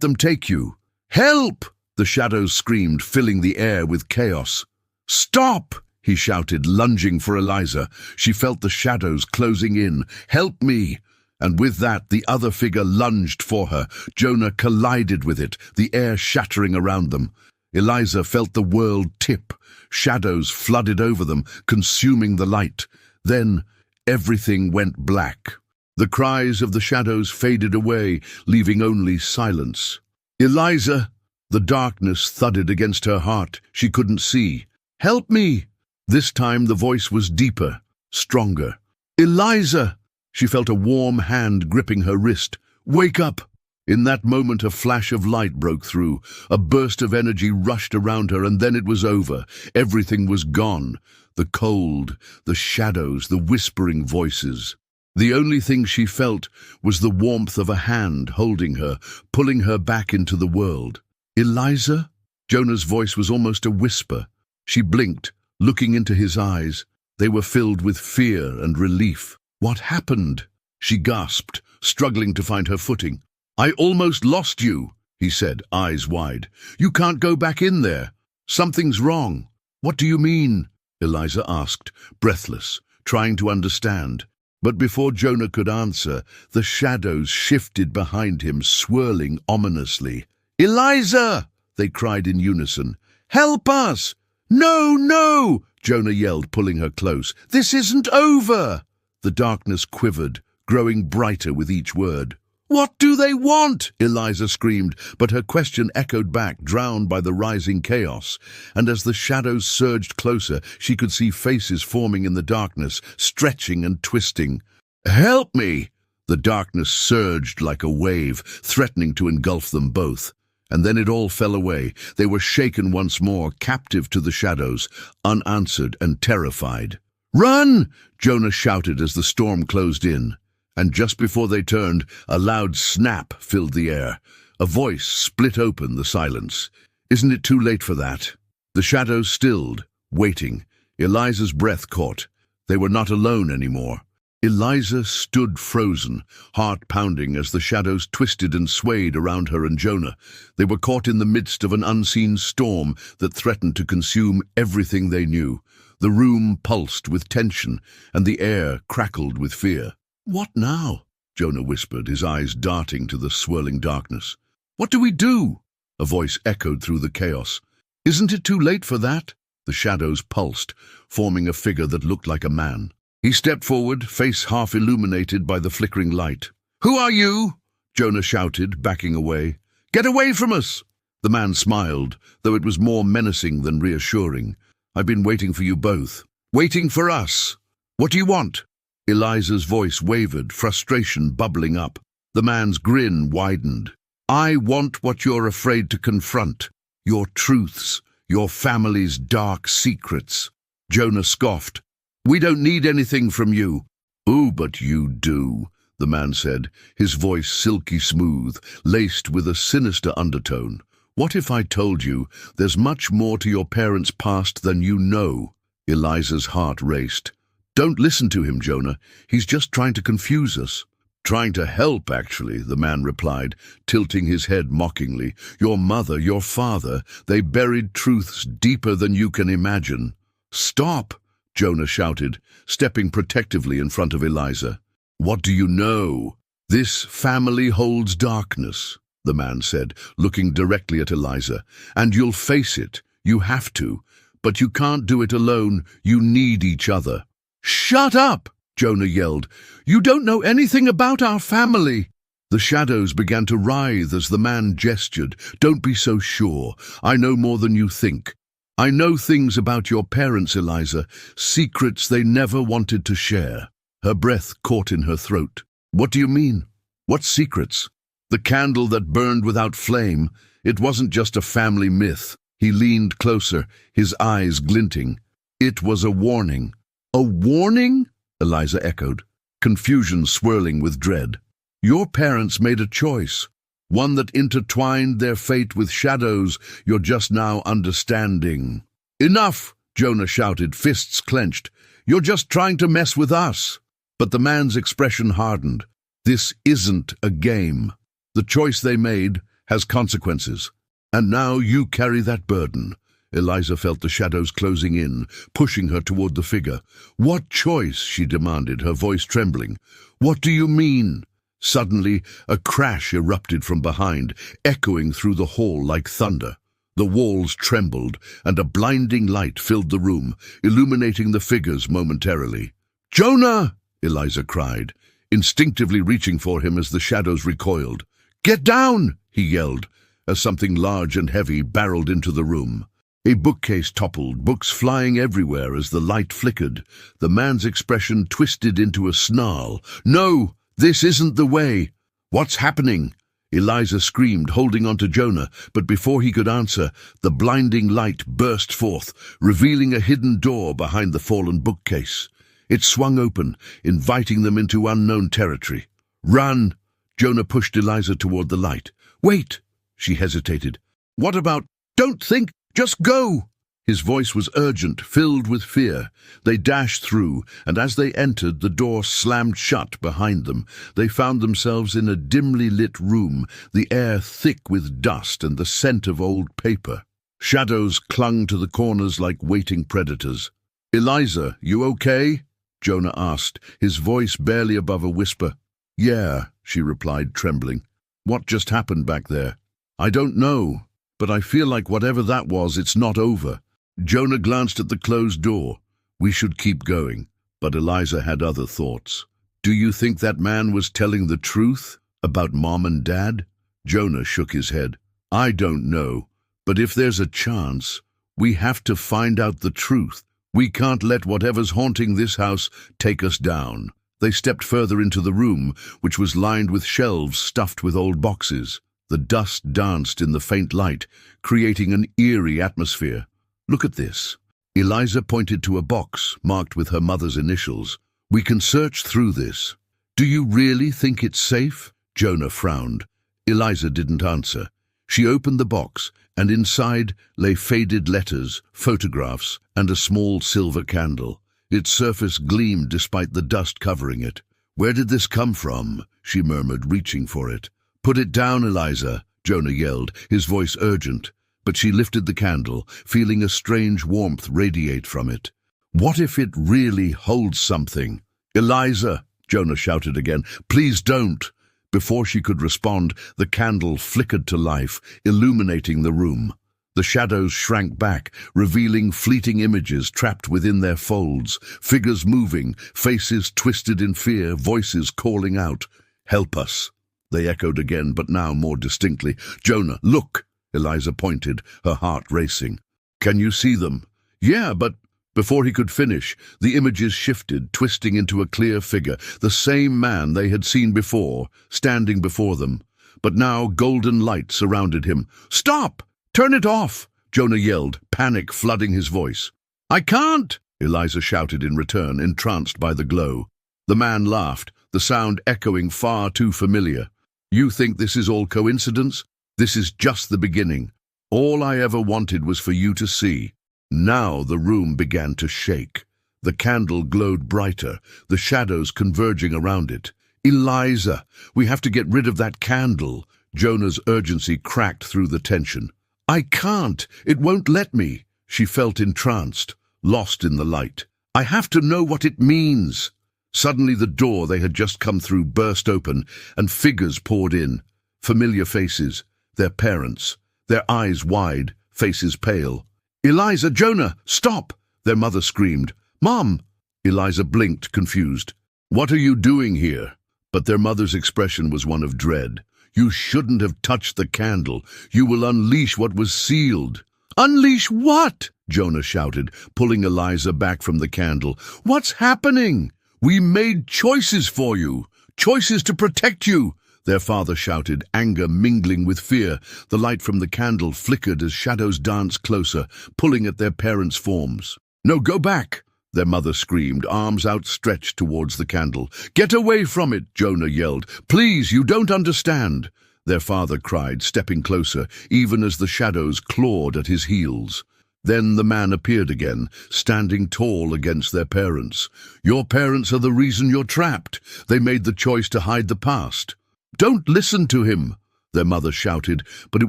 them take you!" "Help!" the shadows screamed, filling the air with chaos. "Stop!" he shouted, lunging for Eliza. She felt the shadows closing in. "Help me!" And with that, the other figure lunged for her. Jonah collided with it, the air shattering around them. Eliza felt the world tip. Shadows flooded over them, consuming the light. Then everything went black. The cries of the shadows faded away, leaving only silence. "Eliza!" The darkness thudded against her heart. She couldn't see. "Help me!" This time the voice was deeper, stronger. "Eliza!" She felt a warm hand gripping her wrist. "Wake up!" In that moment a flash of light broke through. A burst of energy rushed around her, and then it was over. Everything was gone. The cold, the shadows, the whispering voices. The only thing she felt was the warmth of a hand holding her, pulling her back into the world. "Eliza?" Jonah's voice was almost a whisper. She blinked, looking into his eyes. They were filled with fear and relief. "What happened?" she gasped, struggling to find her footing. "I almost lost you," he said, eyes wide. "You can't go back in there. Something's wrong." "What do you mean?" Eliza asked, breathless, trying to understand. But before Jonah could answer, the shadows shifted behind him, swirling ominously. "Eliza!" they cried in unison. "Help us!" "No, no!" Jonah yelled, pulling her close. "This isn't over!" The darkness quivered, growing brighter with each word. "What do they want?" Eliza screamed, but her question echoed back, drowned by the rising chaos. And as the shadows surged closer, she could see faces forming in the darkness, stretching and twisting. "Help me!" The darkness surged like a wave, threatening to engulf them both. And then it all fell away. They were shaken once more, captive to the shadows, unanswered and terrified. "Run!" Jonah shouted as the storm closed in. And just before they turned, a loud snap filled the air. A voice split open the silence. "Isn't it too late for that?" The shadows stilled, waiting. Eliza's breath caught. They were not alone anymore. Eliza stood frozen, heart pounding as the shadows twisted and swayed around her and Jonah. They were caught in the midst of an unseen storm that threatened to consume everything they knew. The room pulsed with tension, and the air crackled with fear. "What now?" Jonah whispered, his eyes darting to the swirling darkness. "What do we do?" A voice echoed through the chaos. "Isn't it too late for that?" The shadows pulsed, forming a figure that looked like a man. He stepped forward, face half illuminated by the flickering light. "Who are you?" Jonah shouted, backing away. "Get away from us!" The man smiled, though it was more menacing than reassuring. "I've been waiting for you both." "Waiting for us? What do you want?" Eliza's voice wavered, frustration bubbling up. The man's grin widened. "I want what you're afraid to confront. Your truths, your family's dark secrets." Jonah scoffed. "We don't need anything from you." "Oh, but you do," the man said, his voice silky smooth, laced with a sinister undertone. "What if I told you there's much more to your parents' past than you know?" Eliza's heart raced. "Don't listen to him, Jonah. He's just trying to confuse us." "Trying to help, actually," the man replied, tilting his head mockingly. "Your mother, your father, they buried truths deeper than you can imagine." "Stop!" Jonah shouted, stepping protectively in front of Eliza. "What do you know?" "This family holds darkness," the man said, looking directly at Eliza. "And you'll face it. You have to. But you can't do it alone. You need each other." "Shut up!" Jonah yelled. "You don't know anything about our family." The shadows began to writhe as the man gestured. "Don't be so sure. I know more than you think. I know things about your parents, Eliza, secrets they never wanted to share." Her breath caught in her throat. "What do you mean? What secrets?" "The candle that burned without flame. It wasn't just a family myth." He leaned closer, his eyes glinting. "It was a warning." "A warning?" Eliza echoed, confusion swirling with dread. Your parents made a choice, one that intertwined their fate with shadows you're just now understanding. Enough, Jonah shouted, fists clenched. You're just trying to mess with us. But the man's expression hardened. This isn't a game. The choice they made has consequences. And now you carry that burden. Eliza felt the shadows closing in, pushing her toward the figure. What choice? She demanded, her voice trembling. What do you mean? Suddenly, a crash erupted from behind, echoing through the hall like thunder. The walls trembled, and a blinding light filled the room, illuminating the figures momentarily. "Jonah!" Eliza cried, instinctively reaching for him as the shadows recoiled. "Get down!" he yelled, as something large and heavy barreled into the room. A bookcase toppled, books flying everywhere as the light flickered. The man's expression twisted into a snarl. "No, this isn't the way. What's happening?" Eliza screamed, holding on to Jonah, but before he could answer, the blinding light burst forth, revealing a hidden door behind the fallen bookcase. It swung open, inviting them into unknown territory. "Run!" Jonah pushed Eliza toward the light. "Wait!" She hesitated. "What about? Don't think! Just go!" His voice was urgent, filled with fear. They dashed through, and as they entered, the door slammed shut behind them. They found themselves in a dimly lit room, the air thick with dust and the scent of old paper. Shadows clung to the corners like waiting predators. "Eliza, you okay?" Jonah asked, his voice barely above a whisper. "Yeah," she replied, trembling. "What just happened back there?" "I don't know, but I feel like whatever that was, it's not over." Jonah glanced at the closed door. "We should keep going." But Eliza had other thoughts. "Do you think that man was telling the truth about Mom and Dad?" Jonah shook his head. "I don't know, but if there's a chance, we have to find out the truth. We can't let whatever's haunting this house take us down." They stepped further into the room, which was lined with shelves stuffed with old boxes. The dust danced in the faint light, creating an eerie atmosphere. "Look at this." Eliza pointed to a box marked with her mother's initials. "We can search through this." "Do you really think it's safe?" Jonah frowned. Eliza didn't answer. She opened the box, and inside lay faded letters, photographs, and a small silver candle. Its surface gleamed despite the dust covering it. "Where did this come from?" she murmured, reaching for it. "Put it down, Eliza," Jonah yelled, his voice urgent. But she lifted the candle, feeling a strange warmth radiate from it. "What if it really holds something?" "Eliza!" Jonah shouted again. "Please don't!" Before she could respond, the candle flickered to life, illuminating the room. The shadows shrank back, revealing fleeting images trapped within their folds, figures moving, faces twisted in fear, voices calling out. "Help us!" They echoed again, but now more distinctly. "Jonah, look!" Eliza pointed, her heart racing. "Can you see them?" "Yeah, but—" Before he could finish, the images shifted, twisting into a clear figure, the same man they had seen before, standing before them. But now golden light surrounded him. "Stop! Turn it off!" Jonah yelled, panic flooding his voice. "I can't!" Eliza shouted in return, entranced by the glow. The man laughed, the sound echoing far too familiar. "You think this is all coincidence? This is just the beginning. All I ever wanted was for you to see." Now the room began to shake. The candle glowed brighter, the shadows converging around it. "Eliza, we have to get rid of that candle." Jonah's urgency cracked through the tension. "I can't. It won't let me." She felt entranced, lost in the light. "I have to know what it means." Suddenly the door they had just come through burst open, and figures poured in. Familiar faces. Their parents, their eyes wide, faces pale. "Eliza, Jonah, stop!" their mother screamed. "Mom!" Eliza blinked, confused. "What are you doing here?" But their mother's expression was one of dread. "You shouldn't have touched the candle. You will unleash what was sealed." "Unleash what?" Jonah shouted, pulling Eliza back from the candle. "What's happening?" "We made choices for you, choices to protect you," their father shouted, anger mingling with fear. The light from the candle flickered as shadows danced closer, pulling at their parents' forms. "No, go back!" their mother screamed, arms outstretched towards the candle. "Get away from it," Jonah yelled. "Please, you don't understand." Their father cried, stepping closer, even as the shadows clawed at his heels. Then the man appeared again, standing tall against their parents. "Your parents are the reason you're trapped. They made the choice to hide the past." "Don't listen to him," their mother shouted, but it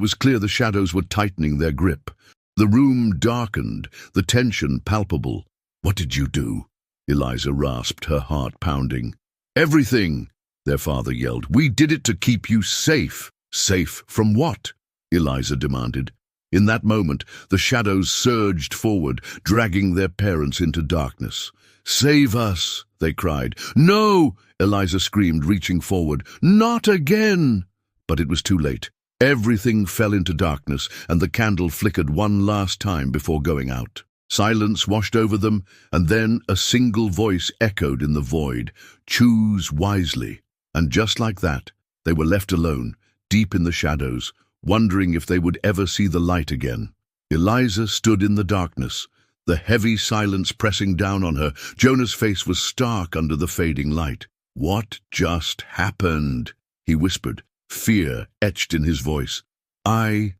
was clear the shadows were tightening their grip. The room darkened, the tension palpable. "What did you do?" Eliza rasped, her heart pounding. "Everything," their father yelled. "We did it to keep you safe." "Safe from what?" Eliza demanded. In that moment, the shadows surged forward, dragging their parents into darkness. "Save us," they cried. "No!" Eliza screamed, reaching forward. "Not again!" But it was too late. Everything fell into darkness, and the candle flickered one last time before going out. Silence washed over them, and then a single voice echoed in the void. "Choose wisely." And just like that, they were left alone, deep in the shadows, wondering if they would ever see the light again. Eliza stood in the darkness, the heavy silence pressing down on her. Jonah's face was stark under the fading light. "What just happened?" he whispered, fear etched in his voice. I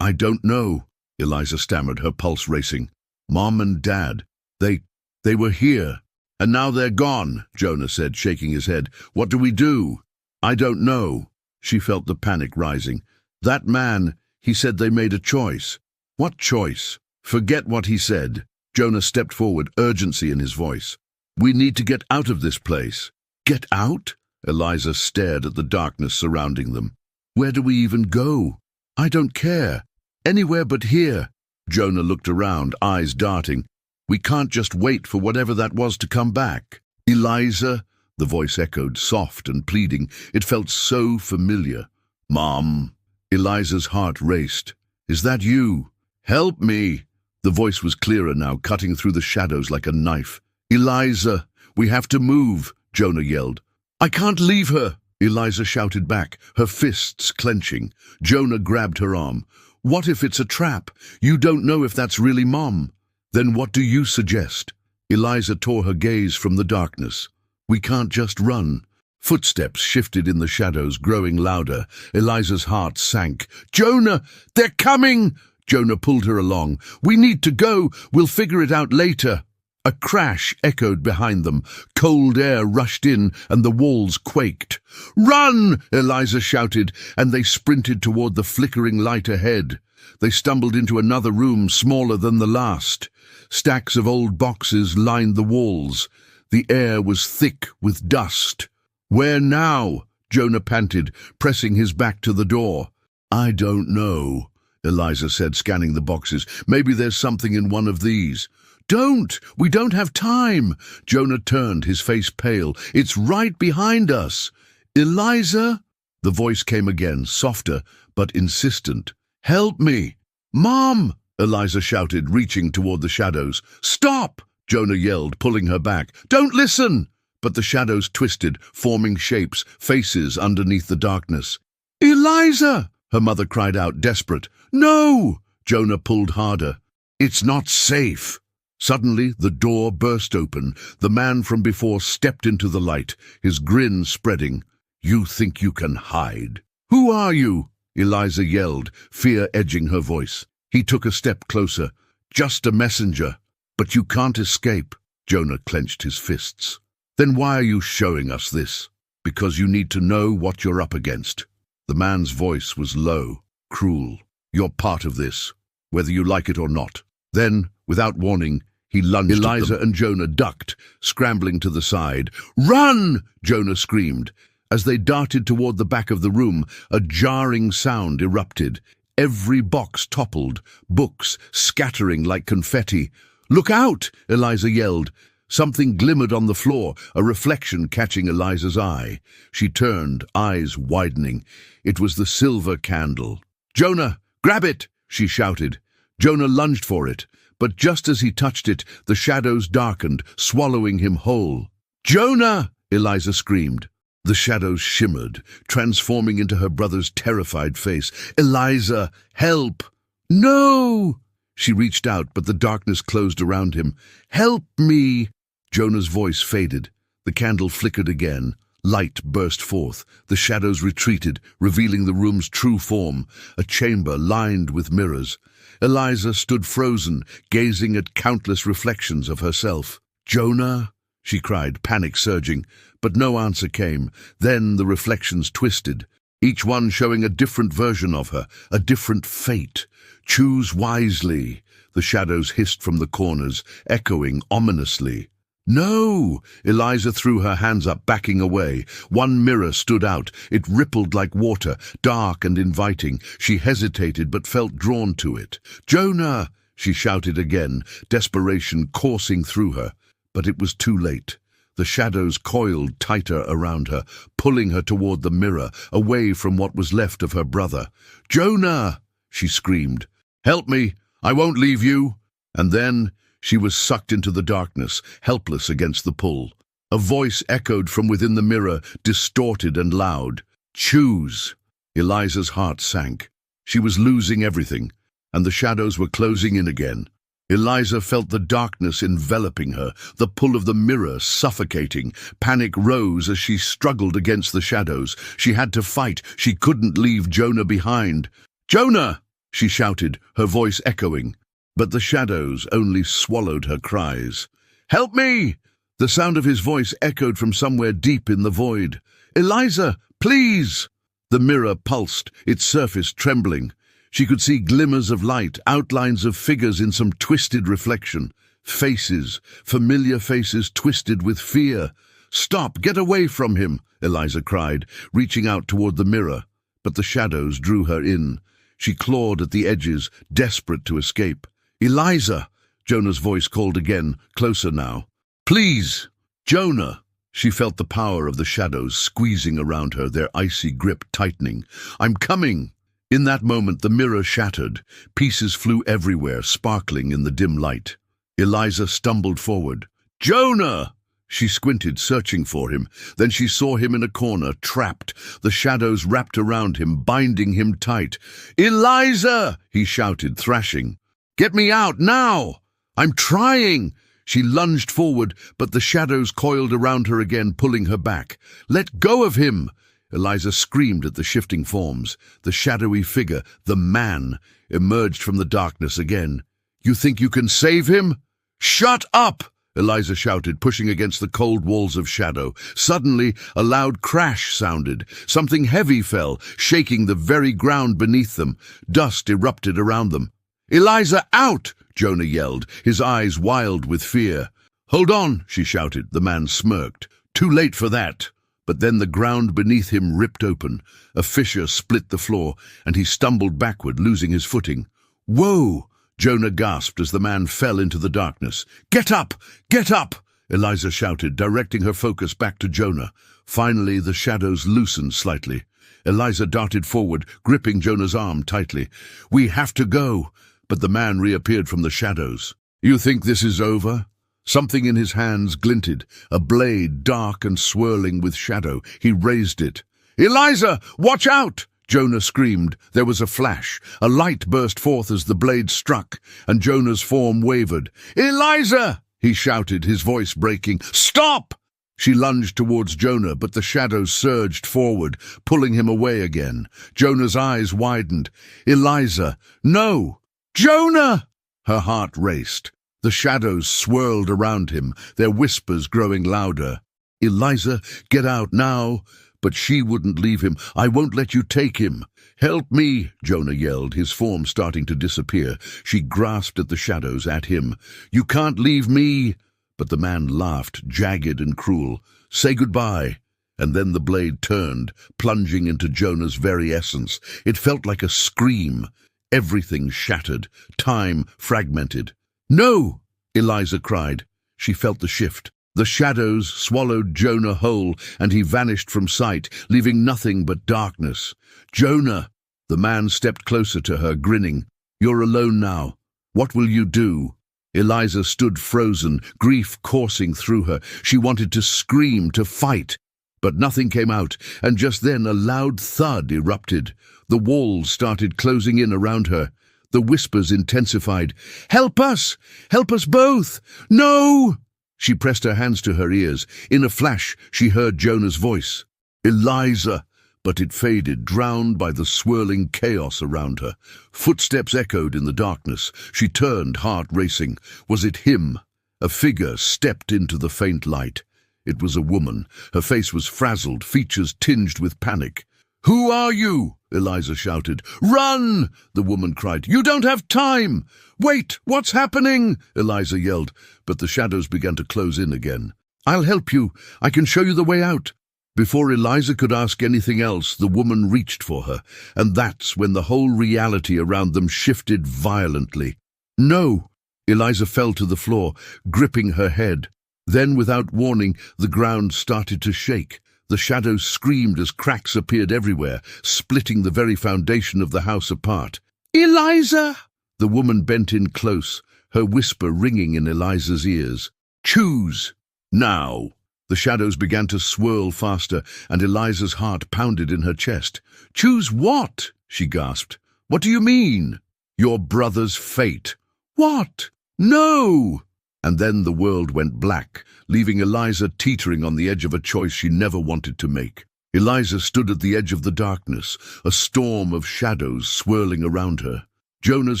don't know," Eliza stammered, her pulse racing. "Mom and Dad, they were here, and now they're gone," Jonah said, shaking his head. "What do we do?" "I don't know." She felt the panic rising. "That man, he said they made a choice." "What choice?" "Forget what he said." Jonah stepped forward, urgency in his voice. "We need to get out of this place." "Get out?" Eliza stared at the darkness surrounding them. "Where do we even go?" "I don't care. Anywhere but here." Jonah looked around, eyes darting. "We can't just wait for whatever that was to come back." "Eliza," the voice echoed, soft and pleading. It felt so familiar. "Mom." Eliza's heart raced. "Is that you?" "Help me." The voice was clearer now, cutting through the shadows like a knife. "Eliza, we have to move," Jonah yelled. "I can't leave her," Eliza shouted back, her fists clenching. Jonah grabbed her arm. "What if it's a trap? You don't know if that's really Mom." "Then what do you suggest?" Eliza tore her gaze from the darkness. "We can't just run." Footsteps shifted in the shadows, growing louder. Eliza's heart sank. "Jonah, they're coming!" Jonah pulled her along. "We need to go. We'll figure it out later." A crash echoed behind them. Cold air rushed in, and the walls quaked. "Run!" Eliza shouted, and they sprinted toward the flickering light ahead. They stumbled into another room, smaller than the last. Stacks of old boxes lined the walls. The air was thick with dust. "Where now?" Jonah panted, pressing his back to the door. "I don't know," Eliza said, scanning the boxes. "Maybe there's something in one of these." "Don't! We don't have time!" Jonah turned, his face pale. "It's right behind us." "Eliza?" The voice came again, softer but insistent. "Help me!" "Mom!" Eliza shouted, reaching toward the shadows. "Stop!" Jonah yelled, pulling her back. "Don't listen!" But the shadows twisted, forming shapes, faces underneath the darkness. "Eliza!" her mother cried out, desperate. "No!" Jonah pulled harder. "It's not safe." Suddenly, the door burst open. The man from before stepped into the light, his grin spreading. "You think you can hide?" "Who are you?" Eliza yelled, fear edging her voice. He took a step closer. "Just a messenger." "But you can't escape." Jonah clenched his fists. "Then why are you showing us this?" "Because you need to know what you're up against." The man's voice was low, cruel. "You're part of this, whether you like it or not." Then, without warning, he lunged at them. Eliza and Jonah ducked, scrambling to the side. "Run!" Jonah screamed. As they darted toward the back of the room, a jarring sound erupted. Every box toppled, books scattering like confetti. "Look out!" Eliza yelled. Something glimmered on the floor, a reflection catching Eliza's eye. She turned, eyes widening. It was the silver candle. "Jonah, grab it!" she shouted. Jonah lunged for it, but just as he touched it, the shadows darkened, swallowing him whole. "Jonah!" Eliza screamed. The shadows shimmered, transforming into her brother's terrified face. "Eliza, help!" "No!" She reached out, but the darkness closed around him. "Help me!" Jonah's voice faded. The candle flickered again. Light burst forth. The shadows retreated, revealing the room's true form, a chamber lined with mirrors. Eliza stood frozen, gazing at countless reflections of herself. "Jonah?" she cried, panic surging, but no answer came. Then the reflections twisted, each one showing a different version of her, a different fate. "Choose wisely," the shadows hissed from the corners, echoing ominously. "No!" Eliza threw her hands up, backing away. One mirror stood out. It rippled like water, dark and inviting. She hesitated but felt drawn to it. "Jonah!" she shouted again, desperation coursing through her. But it was too late. The shadows coiled tighter around her, pulling her toward the mirror, away from what was left of her brother. "Jonah!" she screamed. "Help me! I won't leave you!" And then she was sucked into the darkness, helpless against the pull. A voice echoed from within the mirror, distorted and loud. "Choose!" Eliza's heart sank. She was losing everything, and the shadows were closing in again. Eliza felt the darkness enveloping her, the pull of the mirror suffocating. Panic rose as she struggled against the shadows. She had to fight. She couldn't leave Jonah behind. "Jonah!" she shouted, her voice echoing. But the shadows only swallowed her cries. "Help me!" The sound of his voice echoed from somewhere deep in the void. "Eliza, please!" The mirror pulsed, its surface trembling. She could see glimmers of light, outlines of figures in some twisted reflection. Faces, familiar faces twisted with fear. "Stop! Get away from him!" Eliza cried, reaching out toward the mirror. But the shadows drew her in. She clawed at the edges, desperate to escape. "Eliza!" Jonah's voice called again, closer now. "Please!" "Jonah!" She felt the power of the shadows squeezing around her, their icy grip tightening. "I'm coming!" In that moment the mirror shattered. Pieces flew everywhere, sparkling in the dim light. Eliza stumbled forward. "Jonah!" She squinted, searching for him. Then she saw him in a corner, trapped. The shadows wrapped around him, binding him tight. "Eliza!" he shouted, thrashing. "Get me out, now! I'm trying!" She lunged forward, but the shadows coiled around her again, pulling her back. "Let go of him!" Eliza screamed at the shifting forms. The shadowy figure, the man, emerged from the darkness again. "You think you can save him?" "Shut up!" Eliza shouted, pushing against the cold walls of shadow. Suddenly, a loud crash sounded. Something heavy fell, shaking the very ground beneath them. Dust erupted around them. "Eliza, out!" Jonah yelled, his eyes wild with fear. "Hold on," she shouted. The man smirked. "Too late for that." But then the ground beneath him ripped open. A fissure split the floor, and he stumbled backward, losing his footing. "Whoa!" Jonah gasped as the man fell into the darkness. "Get up! Get up!" Eliza shouted, directing her focus back to Jonah. Finally, the shadows loosened slightly. Eliza darted forward, gripping Jonah's arm tightly. "We have to go!" But the man reappeared from the shadows. "You think this is over?" Something in his hands glinted, a blade dark and swirling with shadow. He raised it. "Eliza, watch out!" Jonah screamed. There was a flash. A light burst forth as the blade struck, and Jonah's form wavered. "Eliza!" he shouted, his voice breaking. "Stop!" She lunged towards Jonah, but the shadows surged forward, pulling him away again. Jonah's eyes widened. "Eliza, no!" "Jonah!" Her heart raced. The shadows swirled around him, their whispers growing louder. "Eliza, get out now!" But she wouldn't leave him. "I won't let you take him." "Help me!" Jonah yelled, his form starting to disappear. She grasped at the shadows, at him. "You can't leave me!" But the man laughed, jagged and cruel. "Say goodbye." And then the blade turned, plunging into Jonah's very essence. It felt like a scream. Everything shattered, time fragmented. "No!" Eliza cried. She felt the shift. The shadows swallowed Jonah whole, and he vanished from sight, leaving nothing but darkness. "Jonah!" The man stepped closer to her, grinning. "You're alone now. What will you do?" Eliza stood frozen, grief coursing through her. She wanted to scream, to fight. But nothing came out, and just then a loud thud erupted. The walls started closing in around her. The whispers intensified. "Help us! Help us both! No!" She pressed her hands to her ears. In a flash, she heard Jonah's voice. "Eliza!" But it faded, drowned by the swirling chaos around her. Footsteps echoed in the darkness. She turned, heart racing. Was it him? A figure stepped into the faint light. It was a woman. Her face was frazzled, features tinged with panic. "Who are you?" Eliza shouted. "Run!" the woman cried. "You don't have time!" "Wait! What's happening?" Eliza yelled, but the shadows began to close in again. "I'll help you. I can show you the way out." Before Eliza could ask anything else, the woman reached for her, and that's when the whole reality around them shifted violently. "No!" Eliza fell to the floor, gripping her head. Then, without warning, the ground started to shake. The shadows screamed as cracks appeared everywhere, splitting the very foundation of the house apart. "Eliza!" The woman bent in close, her whisper ringing in Eliza's ears. "Choose! Now!" The shadows began to swirl faster, and Eliza's heart pounded in her chest. "Choose what?" she gasped. "What do you mean?" "Your brother's fate." "What?" "No!" And then the world went black, leaving Eliza teetering on the edge of a choice she never wanted to make. Eliza stood at the edge of the darkness, a storm of shadows swirling around her. Jonah's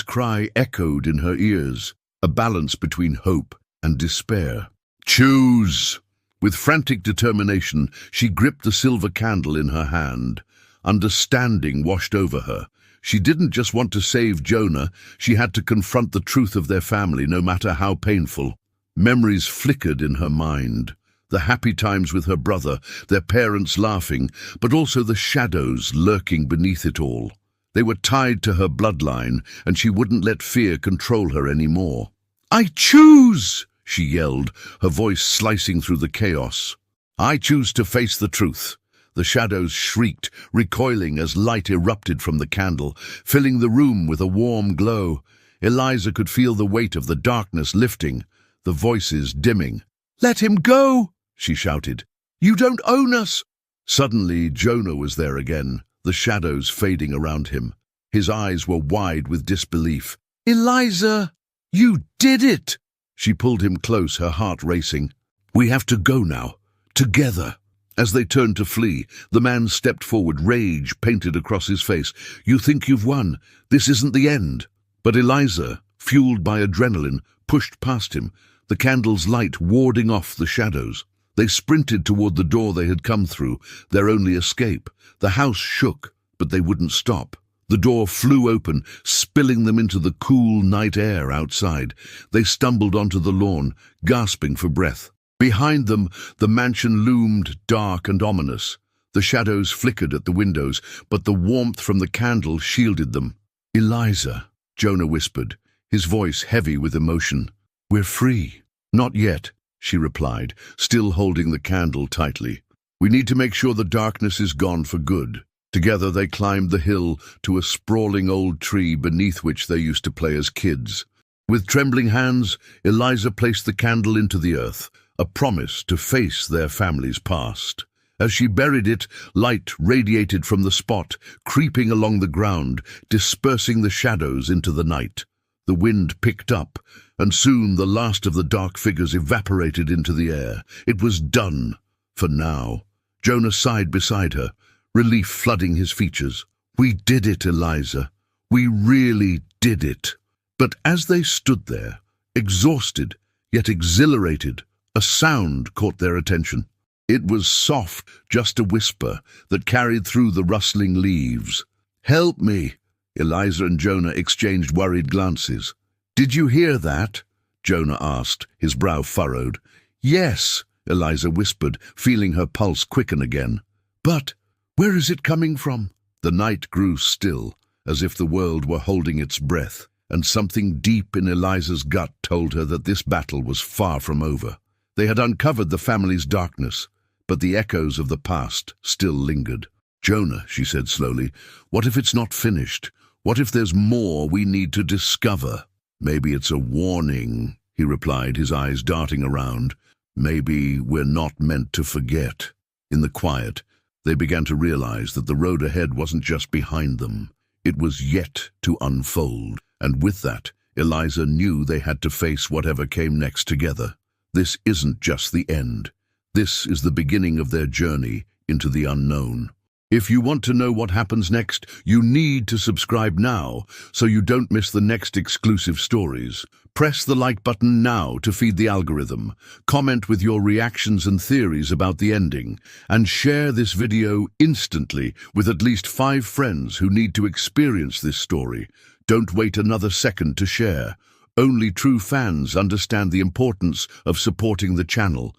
cry echoed in her ears, a balance between hope and despair. "Choose!" With frantic determination, she gripped the silver candle in her hand. Understanding washed over her. She didn't just want to save Jonah, she had to confront the truth of their family, no matter how painful. Memories flickered in her mind. The happy times with her brother, their parents laughing, but also the shadows lurking beneath it all. They were tied to her bloodline, and she wouldn't let fear control her anymore. "I choose!" she yelled, her voice slicing through the chaos. "I choose to face the truth." The shadows shrieked, recoiling as light erupted from the candle, filling the room with a warm glow. Eliza could feel the weight of the darkness lifting, the voices dimming. "Let him go!" she shouted. "You don't own us!" Suddenly, Jonah was there again, the shadows fading around him. His eyes were wide with disbelief. "Eliza, you did it!" She pulled him close, her heart racing. "We have to go now, together." As they turned to flee, the man stepped forward, rage painted across his face. "You think you've won. This isn't the end." But Eliza, fueled by adrenaline, pushed past him, the candle's light warding off the shadows. They sprinted toward the door they had come through, their only escape. The house shook, but they wouldn't stop. The door flew open, spilling them into the cool night air outside. They stumbled onto the lawn, gasping for breath. Behind them, the mansion loomed dark and ominous. The shadows flickered at the windows, but the warmth from the candle shielded them. "Eliza," Jonah whispered, his voice heavy with emotion. "We're free." "Not yet," she replied, still holding the candle tightly. "We need to make sure the darkness is gone for good." Together they climbed the hill to a sprawling old tree beneath which they used to play as kids. With trembling hands, Eliza placed the candle into the earth, a promise to face their family's past. As she buried it, light radiated from the spot, creeping along the ground, dispersing the shadows into the night. The wind picked up, and soon the last of the dark figures evaporated into the air. It was done, for now. Jonah sighed beside her, relief flooding his features. "We did it, Eliza. We really did it." But as they stood there, exhausted, yet exhilarated, a sound caught their attention. It was soft, just a whisper, that carried through the rustling leaves. "Help me!" Eliza and Jonah exchanged worried glances. "Did you hear that?" Jonah asked, his brow furrowed. "Yes," Eliza whispered, feeling her pulse quicken again. "But where is it coming from?" The night grew still, as if the world were holding its breath, and something deep in Eliza's gut told her that this battle was far from over. They had uncovered the family's darkness, but the echoes of the past still lingered. "Jonah," she said slowly, "what if it's not finished? What if there's more we need to discover?" "Maybe it's a warning," he replied, his eyes darting around. "Maybe we're not meant to forget." In the quiet, they began to realize that the road ahead wasn't just behind them. It was yet to unfold, and with that, Eliza knew they had to face whatever came next together. This isn't just the end. This is the beginning of their journey into the unknown. If you want to know what happens next, you need to subscribe now so you don't miss the next exclusive stories. Press the like button now to feed the algorithm. Comment with your reactions and theories about the ending, and share this video instantly with at least 5 friends who need to experience this story. Don't wait another second to share. Only true fans understand the importance of supporting the channel.